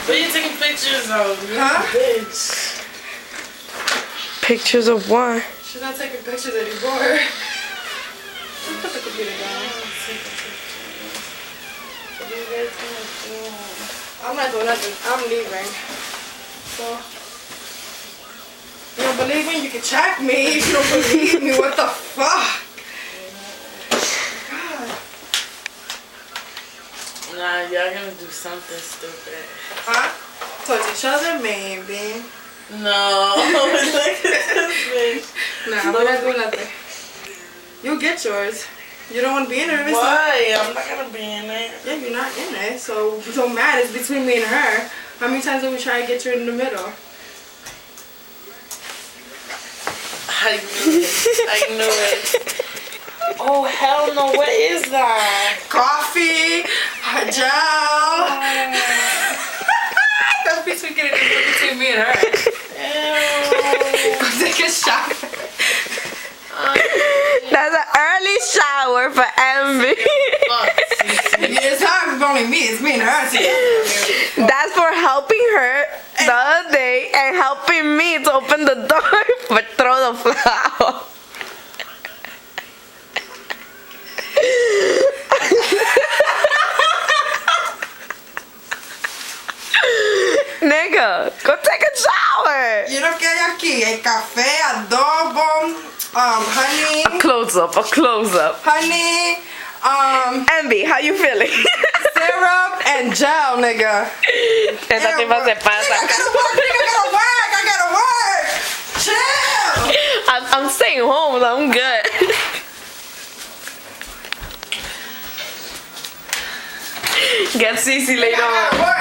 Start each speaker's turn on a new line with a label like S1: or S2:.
S1: What are you taking pictures of?
S2: Huh?
S1: Bitch.
S3: Pictures of what?
S2: She's not taking pictures anymore. Just put the computer down. I'm not doing nothing. I'm leaving. So, you don't believe me? You can check me. If you don't believe me, what the fuck?
S1: Nah, y'all gonna do something stupid.
S2: Huh? Towards each other, maybe.
S1: No. Look at this bitch.
S2: Nah, we're not doing nothing. You'll get yours. You don't want to be in there.
S1: Why? I'm not gonna be in it.
S2: Yeah, you're not in it. So it don't matter. It's between me and her. How many times did we try to get you in the middle?
S1: I knew it. I knew it. Oh, hell no. What is that?
S2: Coffee, gel. Don't be speaking it between me and her.
S1: Ew.
S2: Go take a shower.
S3: That's an early shower for Envy.
S2: It's not only me. It's me and her together.
S3: That's for helping her the other day and helping me to open the door but throw the flower. Nigga, go take a shower.
S2: You know que hay aquí? Hay café, adobo, honey.
S3: A close up,
S2: Honey,
S3: Envy, how you feeling?
S2: syrup and gel, nigga.
S3: Esta tipa se
S2: I
S3: pasa.
S2: gotta work. Chill.
S3: I'm staying home, I'm good. Get Cece later
S2: I
S3: on.
S2: gotta work.